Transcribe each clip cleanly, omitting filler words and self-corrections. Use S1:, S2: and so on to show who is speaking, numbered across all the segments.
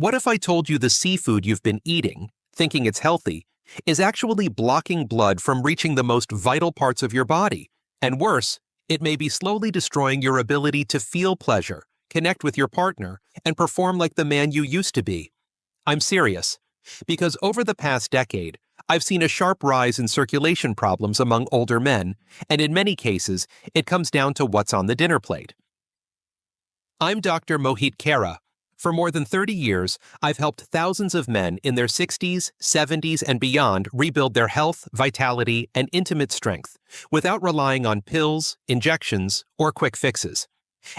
S1: What if I told you the seafood you've been eating, thinking it's healthy, is actually blocking blood from reaching the most vital parts of your body? And worse, it may be slowly destroying your ability to feel pleasure, connect with your partner, and perform like the man you used to be. I'm serious, because over the past decade, I've seen a sharp rise in circulation problems among older men, and in many cases, it comes down to what's on the dinner plate. I'm Dr. Mohit Kara. For more than 30 years, I've helped thousands of men in their 60s, 70s, and beyond rebuild their health, vitality, and intimate strength without relying on pills, injections, or quick fixes.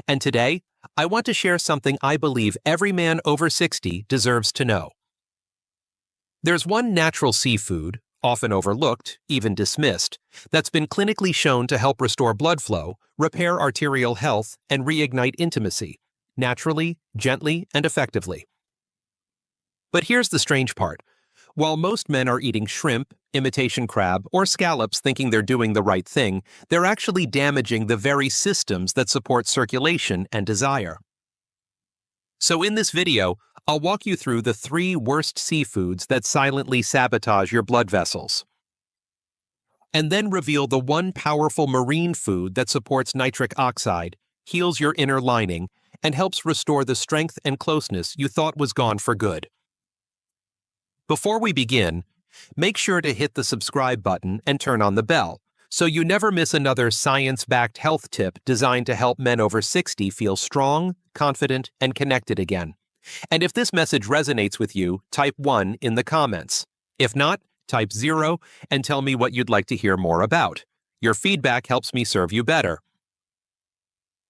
S1: And today, I want to share something I believe every man over 60 deserves to know. There's one natural seafood, often overlooked, even dismissed, that's been clinically shown to help restore blood flow, repair arterial health, and reignite intimacy, naturally, gently, and effectively. But here's the strange part. While most men are eating shrimp, imitation crab, or scallops thinking they're doing the right thing, they're actually damaging the very systems that support circulation and desire. So in this video, I'll walk you through the 3 worst seafoods that silently sabotage your blood vessels, and then reveal the one powerful marine food that supports nitric oxide, heals your inner lining, and helps restore the strength and closeness you thought was gone for good. Before we begin, make sure to hit the subscribe button and turn on the bell, so you never miss another science-backed health tip designed to help men over 60 feel strong, confident, and connected again. And if this message resonates with you, type 1 in the comments. If not, type 0 and tell me what you'd like to hear more about. Your feedback helps me serve you better.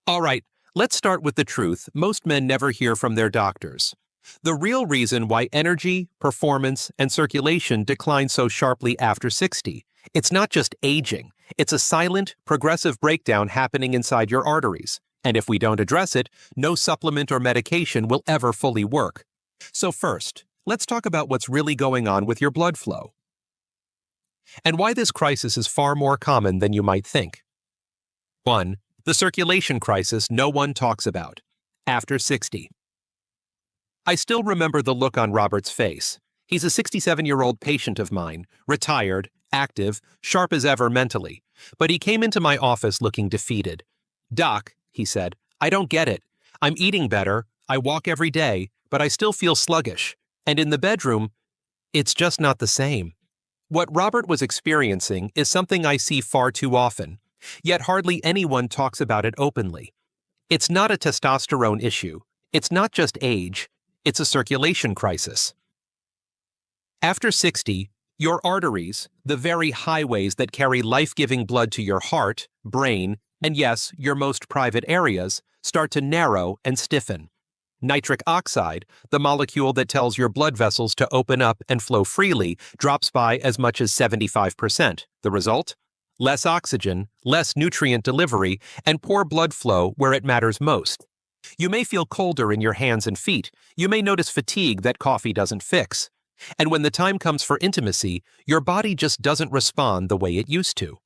S1: All right, let's start with the truth most men never hear from their doctors. The real reason why energy, performance, and circulation decline so sharply after 60. It's not just aging. It's a silent, progressive breakdown happening inside your arteries. And if we don't address it, no supplement or medication will ever fully work. So first, let's talk about what's really going on with your blood flow, and why this crisis is far more common than you might think. 1. The circulation crisis no one talks about. After 60. I still remember the look on Robert's face. He's a 67-year-old patient of mine, retired, active, sharp as ever mentally. But he came into my office looking defeated. "Doc," he said, "I don't get it. I'm eating better, I walk every day, but I still feel sluggish. And in the bedroom, it's just not the same." What Robert was experiencing is something I see far too often, yet hardly anyone talks about it openly. It's not a testosterone issue. It's not just age. It's a circulation crisis. After 60, your arteries, the very highways that carry life-giving blood to your heart, brain, and yes, your most private areas, start to narrow and stiffen. Nitric oxide, the molecule that tells your blood vessels to open up and flow freely, drops by as much as 75%. The result? Less oxygen, less nutrient delivery, and poor blood flow where it matters most. You may feel colder in your hands and feet. You may notice fatigue that coffee doesn't fix. And when the time comes for intimacy, your body just doesn't respond the way it used to.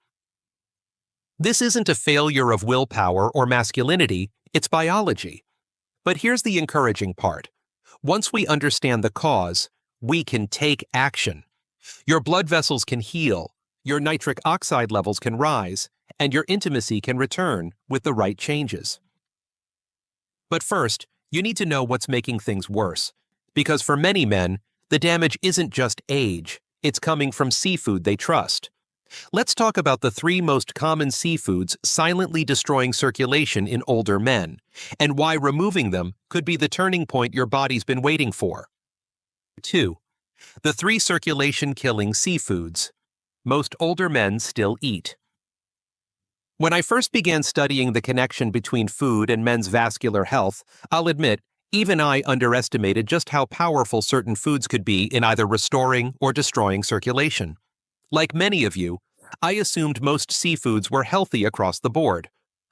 S1: This isn't a failure of willpower or masculinity, it's biology. But here's the encouraging part. Once we understand the cause, we can take action. Your blood vessels can heal, your nitric oxide levels can rise, and your intimacy can return with the right changes. But first, you need to know what's making things worse. Because for many men, the damage isn't just age, it's coming from seafood they trust. Let's talk about the 3 most common seafoods silently destroying circulation in older men, and why removing them could be the turning point your body's been waiting for. 2. The 3 circulation-killing seafoods most older men still eat. When I first began studying the connection between food and men's vascular health, I'll admit, even I underestimated just how powerful certain foods could be in either restoring or destroying circulation. Like many of you, I assumed most seafoods were healthy across the board.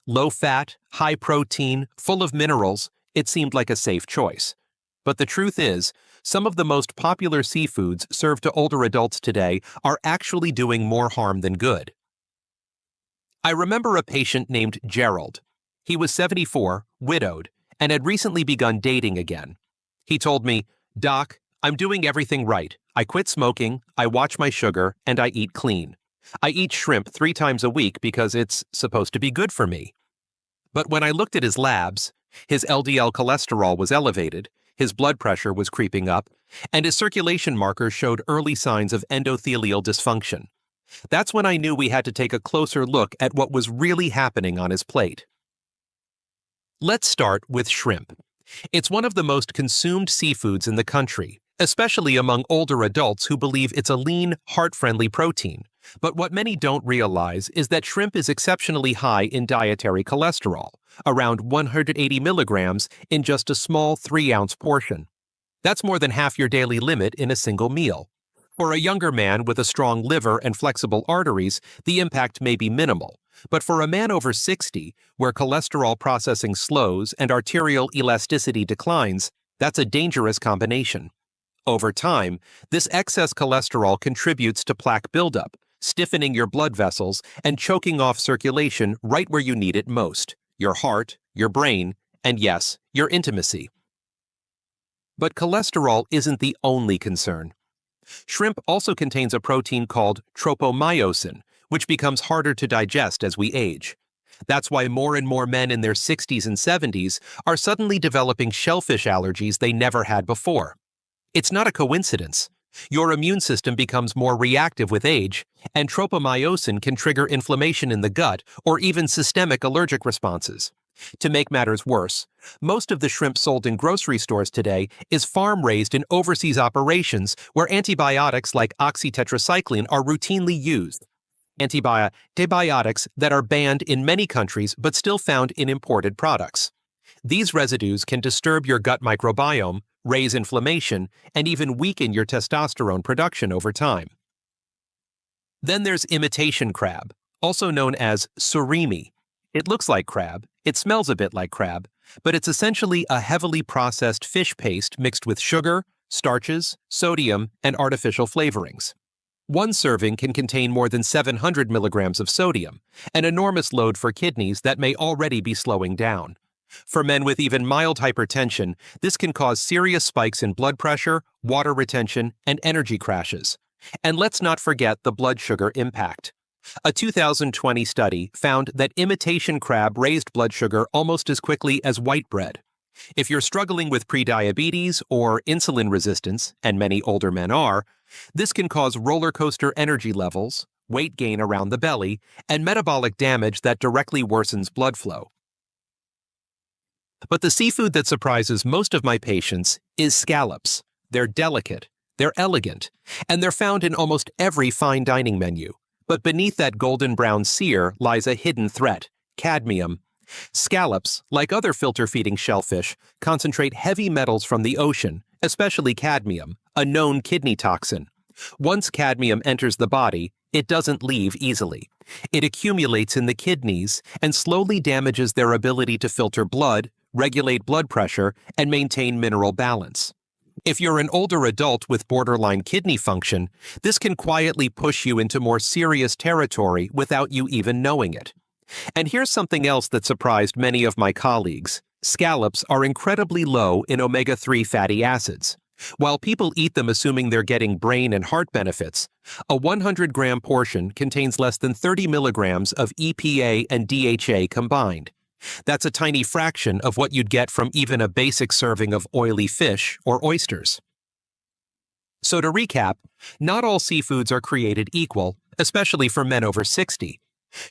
S1: Low fat, high protein, full of minerals, it seemed like a safe choice. But the truth is, some of the most popular seafoods served to older adults today are actually doing more harm than good. I remember a patient named Gerald. He was 74, widowed, and had recently begun dating again. He told me, Doc, I'm doing everything right. I quit smoking, I watch my sugar, and I eat clean. I eat shrimp 3 times a week because it's supposed to be good for me. But when I looked at his labs, his LDL cholesterol was elevated, his blood pressure was creeping up, and his circulation markers showed early signs of endothelial dysfunction. That's when I knew we had to take a closer look at what was really happening on his plate. Let's start with shrimp. It's one of the most consumed seafoods in the country, especially among older adults who believe it's a lean, heart-friendly protein. But what many don't realize is that shrimp is exceptionally high in dietary cholesterol, around 180 milligrams in just a small 3-ounce portion. That's more than half your daily limit in a single meal. For a younger man with a strong liver and flexible arteries, the impact may be minimal. But for a man over 60, where cholesterol processing slows and arterial elasticity declines, that's a dangerous combination. Over time, this excess cholesterol contributes to plaque buildup, stiffening your blood vessels and choking off circulation right where you need it most: your heart, your brain, and yes, your intimacy. But cholesterol isn't the only concern. Shrimp also contains a protein called tropomyosin, which becomes harder to digest as we age. That's why more and more men in their 60s and 70s are suddenly developing shellfish allergies they never had before. It's not a coincidence. Your immune system becomes more reactive with age, and tropomyosin can trigger inflammation in the gut or even systemic allergic responses. To make matters worse, most of the shrimp sold in grocery stores today is farm-raised in overseas operations where antibiotics like oxytetracycline are routinely used. Antibiotics that are banned in many countries but still found in imported products. These residues can disturb your gut microbiome, raise inflammation, and even weaken your testosterone production over time. Then there's imitation crab, also known as surimi. It looks like crab, it smells a bit like crab, but it's essentially a heavily processed fish paste mixed with sugar, starches, sodium, and artificial flavorings. One serving can contain more than 700 milligrams of sodium, an enormous load for kidneys that may already be slowing down. For men with even mild hypertension, this can cause serious spikes in blood pressure, water retention, and energy crashes. And let's not forget the blood sugar impact. A 2020 study found that imitation crab raised blood sugar almost as quickly as white bread. If you're struggling with prediabetes or insulin resistance, and many older men are, this can cause roller coaster energy levels, weight gain around the belly, and metabolic damage that directly worsens blood flow. But the seafood that surprises most of my patients is scallops. They're delicate, they're elegant, and they're found in almost every fine dining menu. But beneath that golden brown sear lies a hidden threat: cadmium. Scallops, like other filter-feeding shellfish, concentrate heavy metals from the ocean, especially cadmium, a known kidney toxin. Once cadmium enters the body, it doesn't leave easily. It accumulates in the kidneys and slowly damages their ability to filter blood, regulate blood pressure, and maintain mineral balance. If you're an older adult with borderline kidney function, this can quietly push you into more serious territory without you even knowing it. And here's something else that surprised many of my colleagues. Scallops are incredibly low in omega-3 fatty acids. While people eat them assuming they're getting brain and heart benefits, a 100-gram portion contains less than 30 milligrams of EPA and DHA combined. That's a tiny fraction of what you'd get from even a basic serving of oily fish or oysters. So to recap, not all seafoods are created equal, especially for men over 60.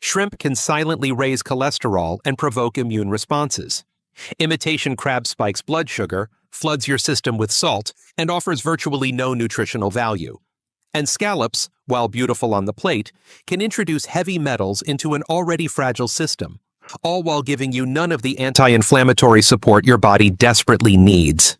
S1: Shrimp can silently raise cholesterol and provoke immune responses. Imitation crab spikes blood sugar, floods your system with salt, and offers virtually no nutritional value. And scallops, while beautiful on the plate, can introduce heavy metals into an already fragile system, all while giving you none of the anti-inflammatory support your body desperately needs.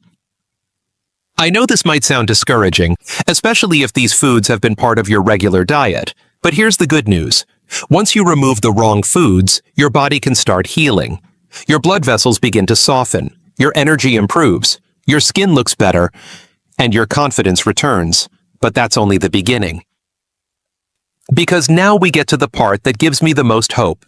S1: I know this might sound discouraging, especially if these foods have been part of your regular diet, but here's the good news. Once you remove the wrong foods, your body can start healing. Your blood vessels begin to soften, your energy improves, your skin looks better, and your confidence returns. But that's only the beginning. Because now we get to the part that gives me the most hope.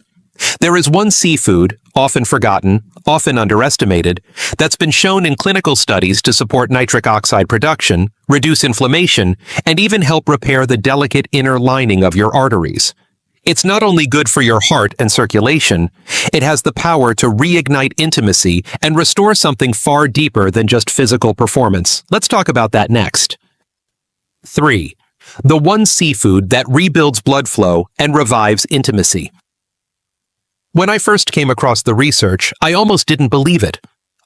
S1: There is one seafood, often forgotten, often underestimated, that's been shown in clinical studies to support nitric oxide production, reduce inflammation, and even help repair the delicate inner lining of your arteries. It's not only good for your heart and circulation, it has the power to reignite intimacy and restore something far deeper than just physical performance. Let's talk about that next. 3. The one seafood that rebuilds blood flow and revives intimacy. When I first came across the research, I almost didn't believe it.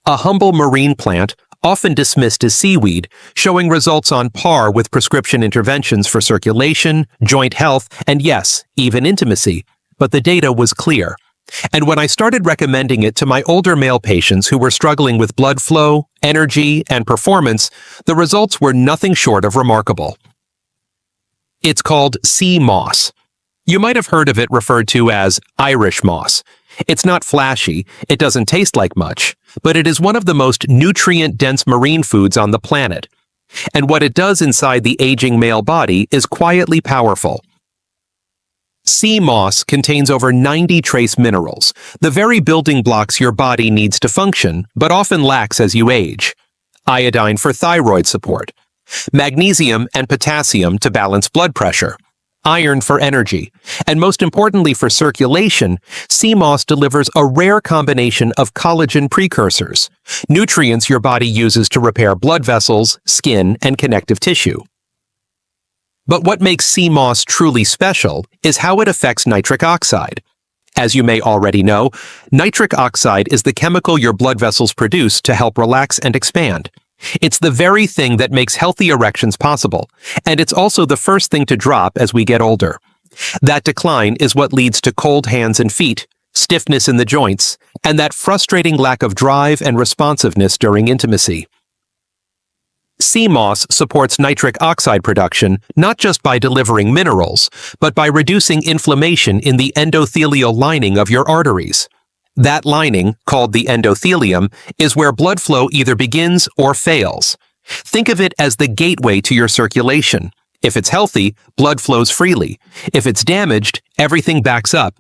S1: A humble marine plant, often dismissed as seaweed, showing results on par with prescription interventions for circulation, joint health, and yes, even intimacy. But the data was clear. And when I started recommending it to my older male patients who were struggling with blood flow, energy, and performance, the results were nothing short of remarkable. It's called sea moss. You might have heard of it referred to as Irish moss. It's not flashy, it doesn't taste like much, but it is one of the most nutrient-dense marine foods on the planet. And what it does inside the aging male body is quietly powerful. Sea moss contains over 90 trace minerals, the very building blocks your body needs to function, but often lacks as you age. Iodine for thyroid support, magnesium and potassium to balance blood pressure, iron for energy, and most importantly for circulation, sea moss delivers a rare combination of collagen precursors, nutrients your body uses to repair blood vessels, skin, and connective tissue. But what makes sea moss truly special is how it affects nitric oxide. As you may already know, nitric oxide is the chemical your blood vessels produce to help relax and expand. It's the very thing that makes healthy erections possible, and it's also the first thing to drop as we get older. That decline is what leads to cold hands and feet, stiffness in the joints, and that frustrating lack of drive and responsiveness during intimacy. Sea moss supports nitric oxide production not just by delivering minerals, but by reducing inflammation in the endothelial lining of your arteries. That lining, called the endothelium, is where blood flow either begins or fails. Think of it as the gateway to your circulation. If it's healthy, blood flows freely. If it's damaged, everything backs up.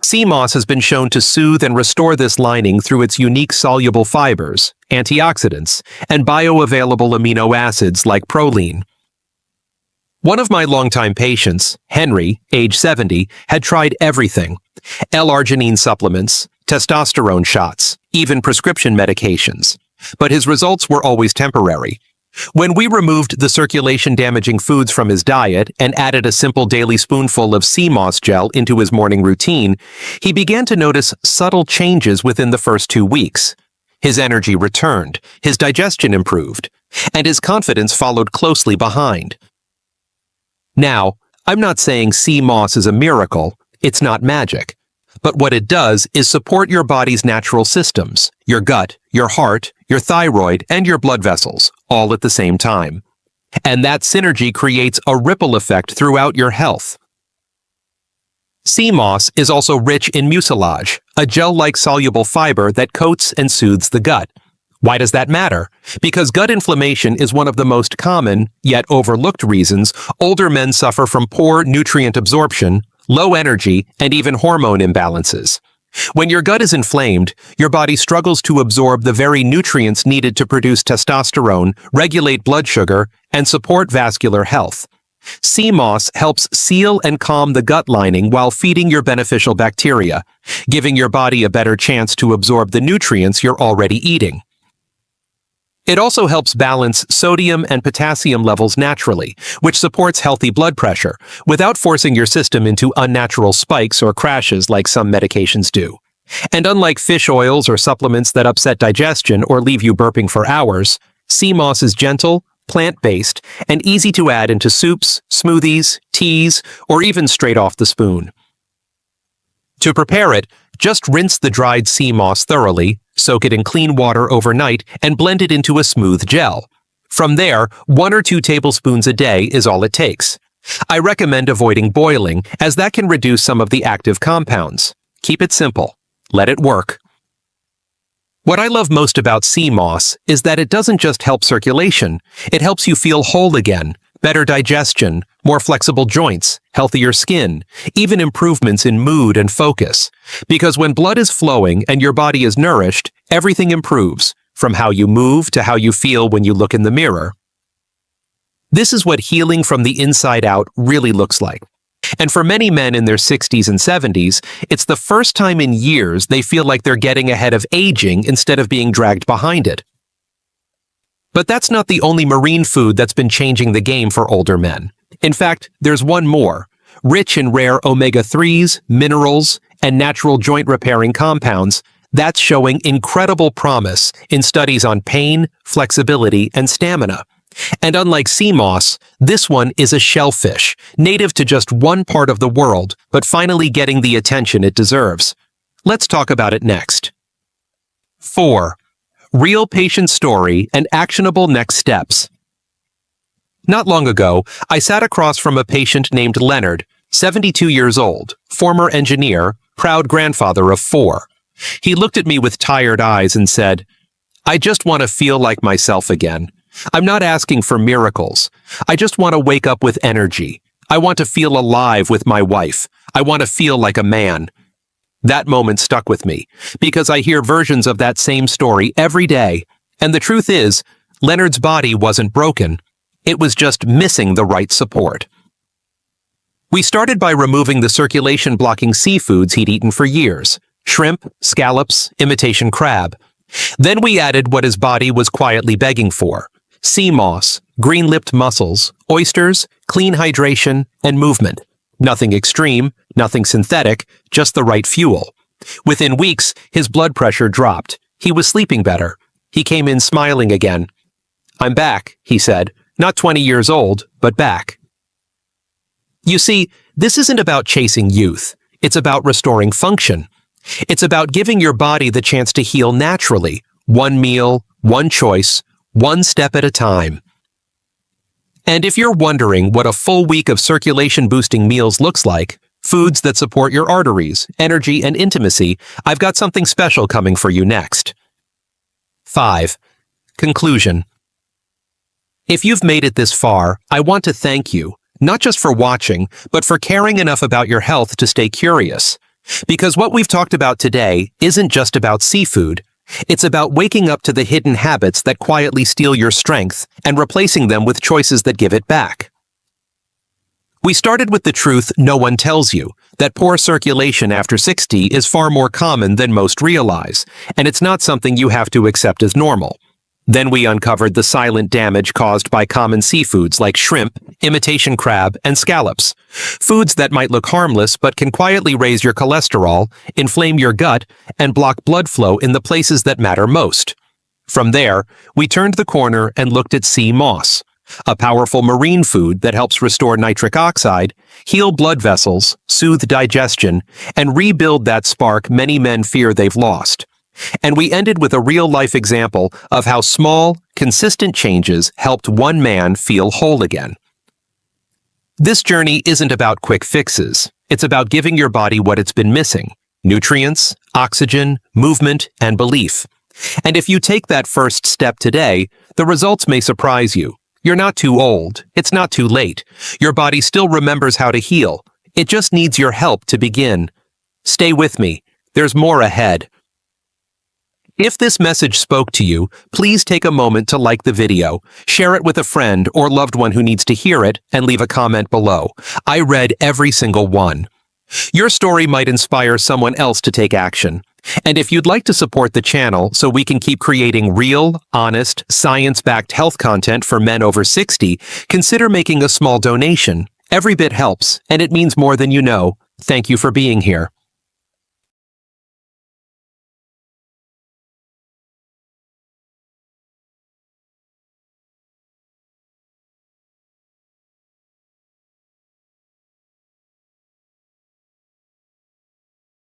S1: Sea moss has been shown to soothe and restore this lining through its unique soluble fibers, antioxidants, and bioavailable amino acids like proline. One of my longtime patients, Henry, age 70, had tried everything: L-arginine supplements, testosterone shots, even prescription medications. But his results were always temporary. When we removed the circulation-damaging foods from his diet and added a simple daily spoonful of sea moss gel into his morning routine, he began to notice subtle changes within the first 2 weeks. His energy returned, his digestion improved, and his confidence followed closely behind. Now, I'm not saying sea moss is a miracle, it's not magic. But what it does is support your body's natural systems, your gut, your heart, your thyroid, and your blood vessels, all at the same time. And that synergy creates a ripple effect throughout your health. Sea moss is also rich in mucilage, a gel-like soluble fiber that coats and soothes the gut. Why does that matter? Because gut inflammation is one of the most common, yet overlooked reasons older men suffer from poor nutrient absorption, low energy, and even hormone imbalances. When your gut is inflamed, your body struggles to absorb the very nutrients needed to produce testosterone, regulate blood sugar, and support vascular health. Sea moss helps seal and calm the gut lining while feeding your beneficial bacteria, giving your body a better chance to absorb the nutrients you're already eating. It also helps balance sodium and potassium levels naturally, which supports healthy blood pressure, without forcing your system into unnatural spikes or crashes like some medications do. And unlike fish oils or supplements that upset digestion or leave you burping for hours, sea moss is gentle, plant-based, and easy to add into soups, smoothies, teas, or even straight off the spoon. To prepare it, just rinse the dried sea moss thoroughly, soak it in clean water overnight, and blend it into a smooth gel. From there, 1 or 2 tablespoons a day is all it takes. I recommend avoiding boiling, as that can reduce some of the active compounds. Keep it simple. Let it work. What I love most about sea moss is that it doesn't just help circulation, it helps you feel whole again, better digestion, more flexible joints, healthier skin, even improvements in mood and focus. Because when blood is flowing and your body is nourished, everything improves, from how you move to how you feel when you look in the mirror. This is what healing from the inside out really looks like. And for many men in their 60s and 70s, it's the first time in years they feel like they're getting ahead of aging instead of being dragged behind it. But that's not the only marine food that's been changing the game for older men. In fact, there's one more. Rich in rare omega-3s, minerals, and natural joint-repairing compounds, that's showing incredible promise in studies on pain, flexibility, and stamina. And unlike sea moss, this one is a shellfish, native to just one part of the world, but finally getting the attention it deserves. Let's talk about it next. 4. Real patient story and actionable next steps. Not long ago, I sat across from a patient named Leonard, 72 years old, former engineer, proud grandfather of 4. He looked at me with tired eyes and said, "I just want to feel like myself again. I'm not asking for miracles. I just want to wake up with energy. I want to feel alive with my wife. I want to feel like a man." That moment stuck with me, because I hear versions of that same story every day. And the truth is, Leonard's body wasn't broken. It was just missing the right support. We started by removing the circulation-blocking seafoods he'd eaten for years: shrimp, scallops, imitation crab. Then we added what his body was quietly begging for: sea moss, green-lipped mussels, oysters, clean hydration, and movement. Nothing extreme, nothing synthetic, just the right fuel. Within weeks, his blood pressure dropped. He was sleeping better. He came in smiling again. "I'm back," he said. "Not 20 years old, but back." You see, this isn't about chasing youth. It's about restoring function. It's about giving your body the chance to heal naturally, one meal, one choice, one step at a time. And if you're wondering what a full week of circulation-boosting meals looks like, foods that support your arteries, energy, and intimacy, I've got something special coming for you next. 5. Conclusion. If you've made it this far, I want to thank you, not just for watching, but for caring enough about your health to stay curious. Because what we've talked about today isn't just about seafood. It's about waking up to the hidden habits that quietly steal your strength and replacing them with choices that give it back. We started with the truth no one tells you, that poor circulation after 60 is far more common than most realize, and it's not something you have to accept as normal. Then we uncovered the silent damage caused by common seafoods like shrimp, imitation crab, and scallops. Foods that might look harmless but can quietly raise your cholesterol, inflame your gut, and block blood flow in the places that matter most. From there, we turned the corner and looked at sea moss, a powerful marine food that helps restore nitric oxide, heal blood vessels, soothe digestion, and rebuild that spark many men fear they've lost. And we ended with a real-life example of how small, consistent changes helped one man feel whole again. This journey isn't about quick fixes. It's about giving your body what it's been missing: nutrients, oxygen, movement, and belief. And if you take that first step today, the results may surprise you. You're not too old. It's not too late. Your body still remembers how to heal. It just needs your help to begin. Stay with me. There's more ahead. If this message spoke to you, please take a moment to like the video, share it with a friend or loved one who needs to hear it, and leave a comment below. I read every single one. Your story might inspire someone else to take action. And if you'd like to support the channel so we can keep creating real, honest, science-backed health content for men over 60, consider making a small donation. Every bit helps, and it means more than you know. Thank you for being here.